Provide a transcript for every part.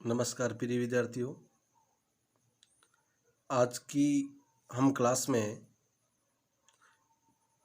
नमस्कार प्रिय विद्यार्थियों। आज की हम क्लास में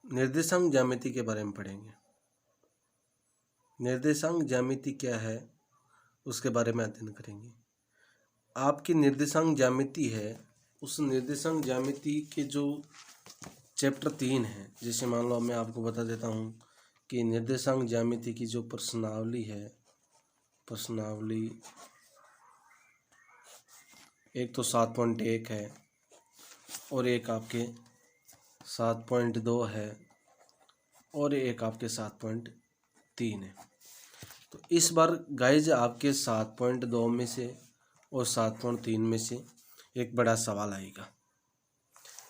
निर्देशांक ज्यामिति के बारे में पढ़ेंगे। निर्देशांक ज्यामिति क्या है उसके बारे में अध्ययन करेंगे। आपकी निर्देशांक ज्यामिति है, उस निर्देशांक ज्यामिति के जो चैप्टर 3 है, जैसे मान लो मैं आपको बता देता हूँ कि निर्देशांक ज्यामिति की जो प्रश्नावली है, प्रश्नावली एक तो 7.1 है और एक आपके 7.2 है और एक आपके 7.3 है। तो इस बार गाइज आपके 7.2 में से और 7.3 में से एक बड़ा सवाल आएगा,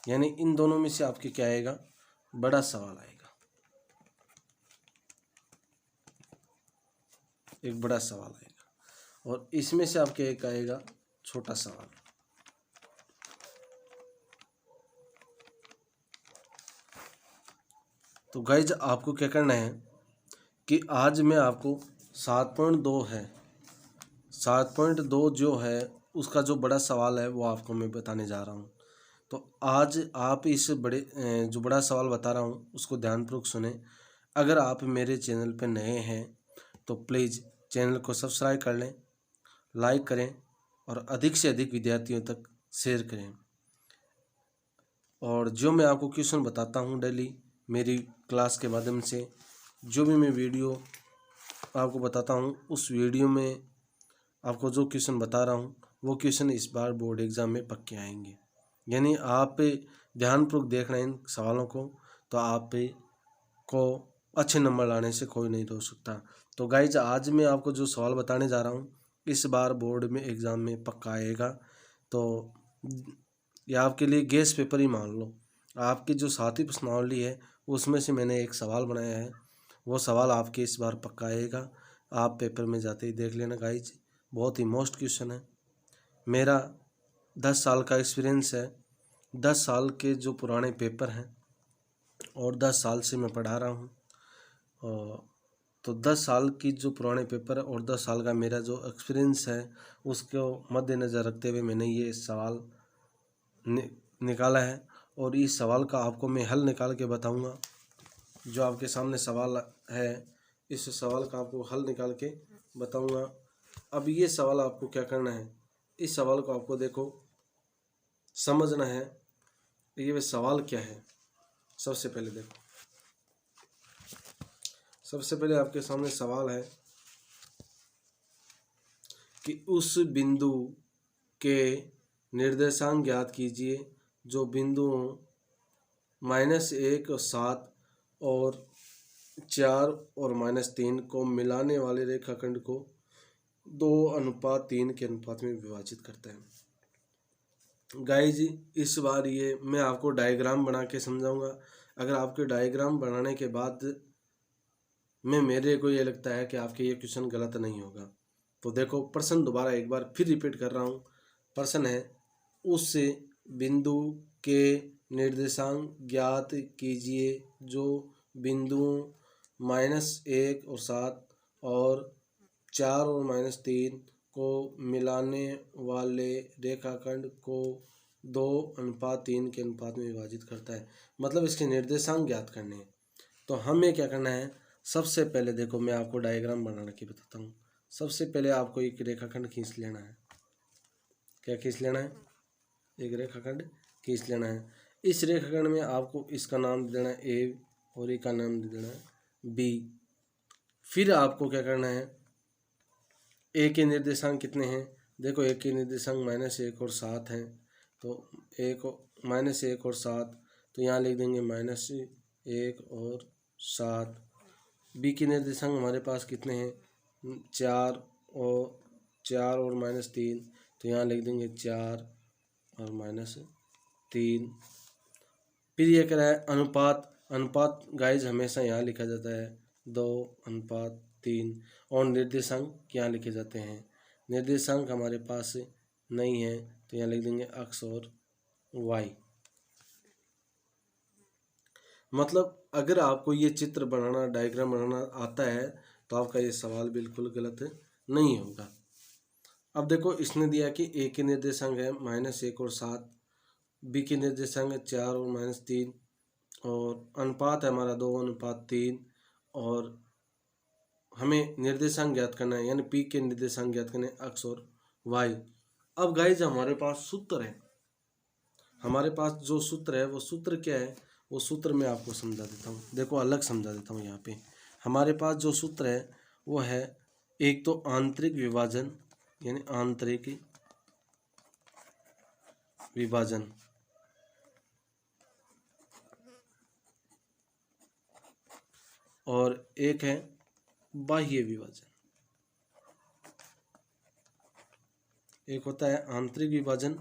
यानी इन दोनों में से आपके क्या आएगा, बड़ा सवाल आएगा, एक बड़ा सवाल आएगा और इसमें से आपके एक आएगा छोटा सवाल। तो गाइज आपको क्या करना है कि आज मैं आपको 7.2 है, 7.2 जो है उसका जो बड़ा सवाल है वो आपको मैं बताने जा रहा हूँ। तो आज आप इस जो बड़ा सवाल बता रहा हूँ उसको ध्यानपूर्वक सुने। अगर आप मेरे चैनल पर नए हैं तो प्लीज़ चैनल को सब्सक्राइब कर लें, लाइक करें और अधिक से अधिक विद्यार्थियों तक शेयर करें। और जो मैं आपको क्वेश्चन बताता हूँ डेली मेरी क्लास के माध्यम से, जो भी मैं वीडियो आपको बताता हूँ उस वीडियो में आपको जो क्वेश्चन बता रहा हूँ वो क्वेश्चन इस बार बोर्ड एग्ज़ाम में पक्के आएंगे। यानी आप ध्यानपूर्वक देख रहे हैं इन सवालों को, तो आप को अच्छे नंबर लाने से कोई नहीं रोक सकता। तो गाइज आज मैं आपको जो सवाल बताने जा रहा हूँ इस बार बोर्ड में एग्ज़ाम में पक्का आएगा। तो ये आपके लिए गेस पेपर ही मान लो। आपकी जो सातवीं प्रश्नावली है उसमें से मैंने एक सवाल बनाया है, वो सवाल आपके इस बार पक्का आएगा। आप पेपर में जाते ही देख लेना गाइज, बहुत ही मोस्ट क्वेश्चन है। मेरा 10 साल का एक्सपीरियंस है, 10 साल के जो पुराने पेपर हैं और 10 साल से मैं पढ़ा रहा हूँ। तो 10 साल की जो पुराने पेपर और 10 साल का मेरा जो एक्सपीरियंस है उसको मद्देनज़र रखते हुए मैंने ये सवाल निकाला है और इस सवाल का आपको मैं हल निकाल के बताऊंगा। जो आपके सामने सवाल है इस सवाल का आपको हल निकाल के बताऊंगा। अब ये सवाल आपको क्या करना है, इस सवाल को आपको देखो समझना है ये सवाल क्या है। सबसे पहले देखो, सबसे पहले आपके सामने सवाल है कि उस बिंदु के निर्देशांक ज्ञात कीजिए जो बिंदुओं -1 और 7 और 4 और -3 को मिलाने वाले रेखाखंड को 2:3 के अनुपात में विभाजित करता है। गाइज इस बार ये मैं आपको डायग्राम बना के समझाऊंगा। अगर आपके डायग्राम बनाने के बाद मेरे को ये लगता है कि आपके ये क्वेश्चन गलत नहीं होगा। तो देखो प्रश्न दोबारा एक बार फिर रिपीट कर रहा हूँ। प्रश्न है उस बिंदु के निर्देशांक ज्ञात कीजिए जो बिंदुओं -1 और 7 और 4 और -3 को मिलाने वाले रेखाखंड को 2:3 के अनुपात में विभाजित करता है। मतलब इसके निर्देशांक ज्ञात करने हैं। तो हमें क्या करना है, सबसे पहले देखो मैं आपको डायग्राम बना के बताता हूँ। सबसे पहले आपको एक रेखाखंड खींच लेना है। क्या खींच लेना है, एक रेखाखंड खींच लेना है। इस रेखाखंड में आपको इसका नाम दे देना है ए और एक का नाम दे देना है बी। फिर आपको क्या करना है, ए के निर्देशांक कितने हैं, देखो ए के निर्देशांक -1 और 7 हैं। तो -1 और 7 तो यहाँ लिख देंगे -1 और 7। बी के निर्देशांक हमारे पास कितने हैं, 4 और -3 तो यहाँ लिख देंगे 4 और -3। फिर ये कह रहा है अनुपात, अनुपात गाइज हमेशा यहाँ लिखा जाता है 2:3 और निर्देशांक यहाँ लिखे जाते हैं। निर्देशांक हमारे पास नहीं है तो यहाँ लिख देंगे x और y। मतलब अगर आपको ये चित्र बनाना, डायग्राम बनाना आता है तो आपका ये सवाल बिल्कुल गलत नहीं होगा। अब देखो इसने दिया कि ए के निर्देशांक है -1 और 7, बी के निर्देशांक है 4 और -3, और अनुपात है हमारा 2:3, और हमें निर्देशांक ज्ञात करना है, यानी पी के निर्देशांक ज्ञात करने एक्स और वाई। अब गाइज हमारे पास सूत्र है, हमारे पास जो सूत्र है वो सूत्र क्या है, वो सूत्र मैं आपको समझा देता हूँ। देखो अलग समझा देता हूँ। यहाँ पे हमारे पास जो सूत्र है वो है, एक तो आंतरिक विभाजन, यानी आंतरिक विभाजन, और एक है बाह्य विभाजन। एक होता है आंतरिक विभाजन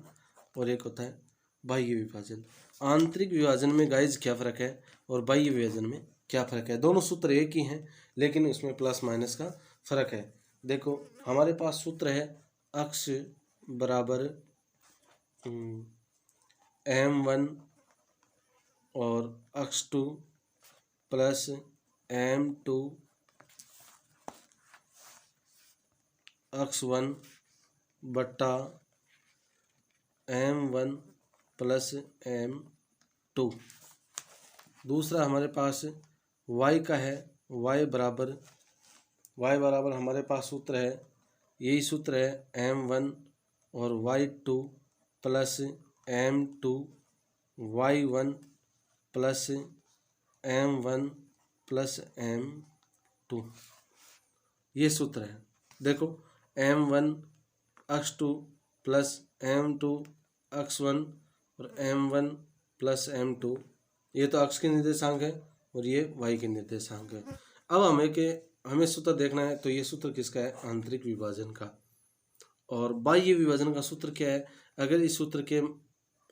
और एक होता है बाह्य विभाजन। आंतरिक विभाजन में गाइज क्या फ़र्क है और बाह्य विभाजन में क्या फ़र्क है? दोनों सूत्र एक ही हैं, लेकिन उसमें प्लस माइनस का फ़र्क है। देखो हमारे पास सूत्र है अक्ष बराबर m1 और x2 प्लस m2 x1 बट्टा m1 प्लस m2। दूसरा हमारे पास y का है, y बराबर हमारे पास सूत्र है, यही सूत्र है m1 और y2 plus m2 y1 plus m1 plus m2, ये सूत्र है। देखो m1 x2 plus m2 x1 और m1 प्लस m2, ये तो x के निर्देशांक है और ये y के निर्देशांक है। अब हमें सूत्र देखना है, तो ये सूत्र किसका है? आंतरिक विभाजन का। और बाह्य विभाजन का सूत्र क्या है? अगर इस सूत्र के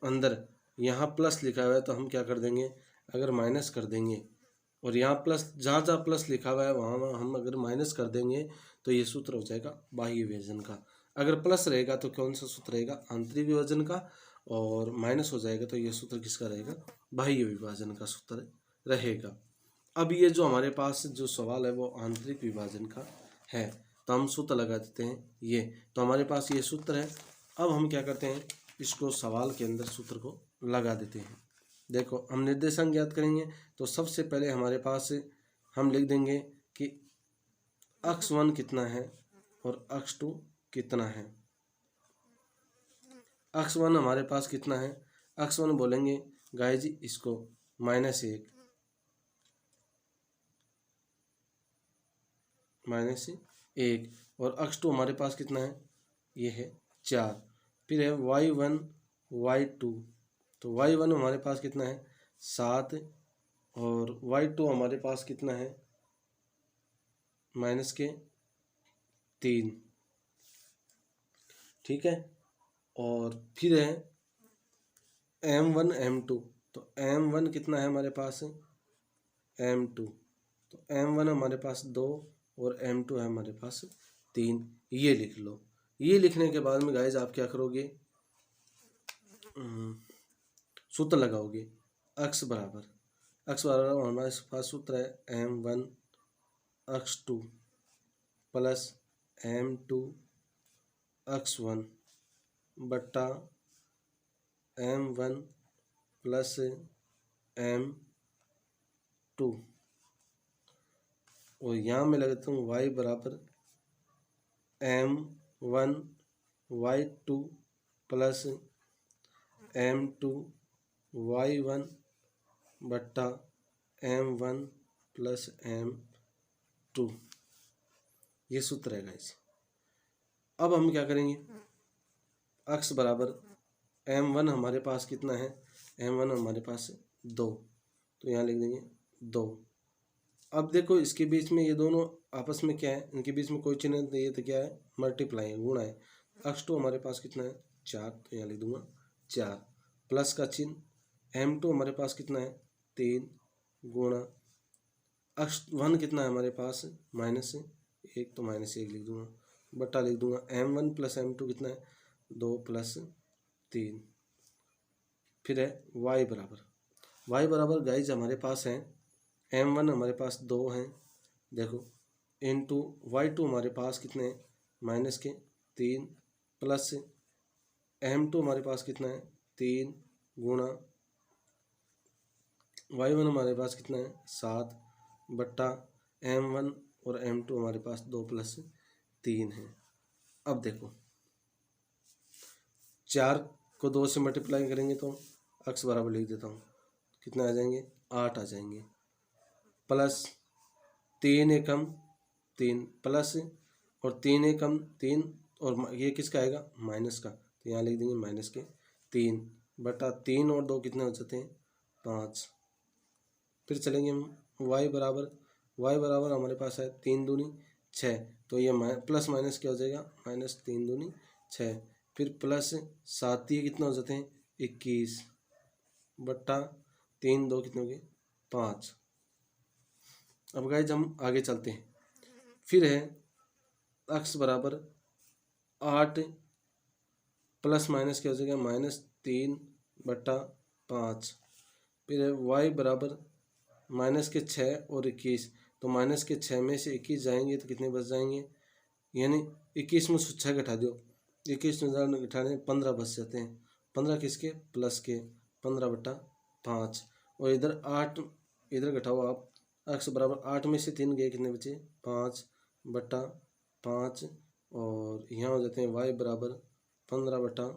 अंदर यहाँ प्लस लिखा हुआ है तो हम क्या कर देंगे, अगर माइनस कर देंगे, और यहाँ प्लस, जहाँ जहाँ प्लस लिखा हुआ है वहाँ हम अगर माइनस कर देंगे तो ये सूत्र हो जाएगा बाह्य विभाजन का। अगर प्लस रहेगा तो कौन सा सूत्र रहेगा? आंतरिक विभाजन का, और माइनस हो जाएगा तो ये सूत्र किसका रहेगा? बाह्य विभाजन का सूत्र रहेगा। अब ये जो हमारे पास जो सवाल है वो आंतरिक विभाजन का है, तो हम सूत्र लगा देते हैं ये, तो हमारे पास ये सूत्र है। अब हम क्या करते हैं, इसको सवाल के अंदर सूत्र को लगा देते हैं। देखो हम निर्देशांक ज्ञात करेंगे, तो सबसे पहले हमारे पास हम लिख देंगे कि x1 कितना है और x2 कितना है। x1 हमारे पास कितना है, x1 बोलेंगे गाइज इसको -1 और x2 हमारे पास कितना है, ये है 4। फिर है y1 y2, तो y1 हमारे पास कितना है 7, और y2 हमारे पास कितना है -3, ठीक है। और फिर है m1 m2, तो m1 कितना है हमारे पास m2, तो m1 हमारे पास 2 और m2 है हमारे पास 3, ये लिख लो। ये लिखने के बाद में गाइज आप क्या करोगे, सूत्र लगाओगे। x बराबर हमारे पास सूत्र है m1 x2 plus m2 x1 बट्टा m1 प्लस m2, और यहाँ मैं लगाता हूँ y बराबर m1 y2 plus m2 y1 बट्टा m1 प्लस m2, ये सूत्र है गाइस। अब हम क्या करेंगे, x बराबर m1 हमारे पास कितना है, m1 हमारे पास 2, तो यहाँ लिख देंगे 2। अब देखो इसके बीच में ये दोनों आपस में क्या है, इनके बीच में कोई चिन्ह नहीं है, तो क्या है, मल्टीप्लाई है, गुणा है। x2 हमारे पास कितना है 4, तो यहाँ लिख दूंगा 4, प्लस का चिन्ह। m2 हमारे पास कितना है 3, गुणा x1 कितना है हमारे पास -1, तो -1 लिख दूंगा, बट्टा लिख दूंगा m1 प्लस m2 कितना है 2 प्लस 3। फिर है y बराबर गाइज हमारे पास है m1 हमारे पास 2 हैं, देखो, इनटू y2 हमारे पास कितने हैं -3 प्लस M2 हमारे पास कितना है 3 गुणा y1 हमारे पास कितना है 7 बट्टा M1 और M2 हमारे पास 2 + 3 है। अब देखो 4 को 2 से मल्टीप्लाई करेंगे तो x बराबर लिख देता हूँ, कितना आ जाएंगे 8 आ जाएंगे, प्लस 3 एकम 3 प्लस और 3 एकम 3 और ये किसका आएगा माइनस का, तो यहाँ लिख देंगे माइनस के 3 बटा 3 और 2 कितने हो जाते हैं 5। फिर चलेंगे हम y बराबर हमारे पास है 3 दूनी 6, तो ये प्लस माइनस क्या हो जाएगा -3 दूनी 6, फिर प्लस 7 ये कितना हो जाते हैं 21 बट्टा 3 2 कितने हो गए 5। अब गाइस हम आगे चलते हैं, फिर है x बराबर 8 प्लस माइनस क्या हो जाएगा -3 बट्टा 5, फिर है y बराबर माइनस के 6 और 21, तो माइनस के 6 में से 21 जाएंगे तो कितने बच जाएंगे, यानी 21 में 6 घटा दो, 21 में घटाने 15 बच जाते हैं, 15 किसके प्लस के 15 बट्टा 5, और इधर 8 इधर घटाओ आप, x बराबर 8 में से 3 गए कितने बचे 5 बट्टा 5, और यहाँ हो जाते हैं y बराबर 15 बट्टा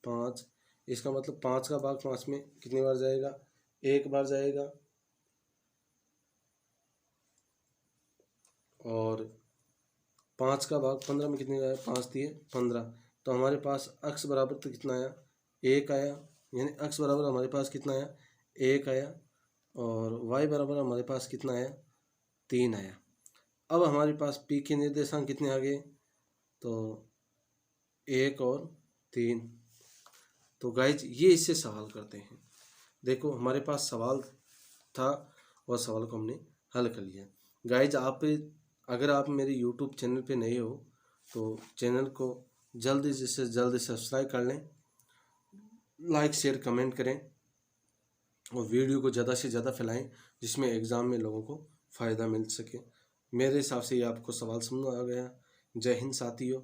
5। इसका मतलब 5 का भाग 5 में कितनी बार जाएगा, एक बार जाएगा, और 5 का भाग 15 में कितने आया 5 दिए 15, तो हमारे पास x बराबर तो कितना आया 1 आया, यानी x बराबर हमारे पास कितना आया 1 आया, और y बराबर हमारे पास कितना आया 3 आया। अब हमारे पास p के निर्देशांक कितने आ गए, तो 1 और 3। तो गाइज ये इससे सवाल करते हैं, देखो हमारे पास सवाल था और सवाल को हमने हल कर लिया। गाइज अगर आप मेरे YouTube चैनल पे नए हो तो चैनल को जल्दी से जल्दी सब्सक्राइब कर लें, लाइक शेयर कमेंट करें और वीडियो को ज़्यादा से ज़्यादा फैलाएं, जिसमें एग्ज़ाम में लोगों को फ़ायदा मिल सके। मेरे हिसाब से ये आपको सवाल समझ आ गया। जय हिंद साथियों।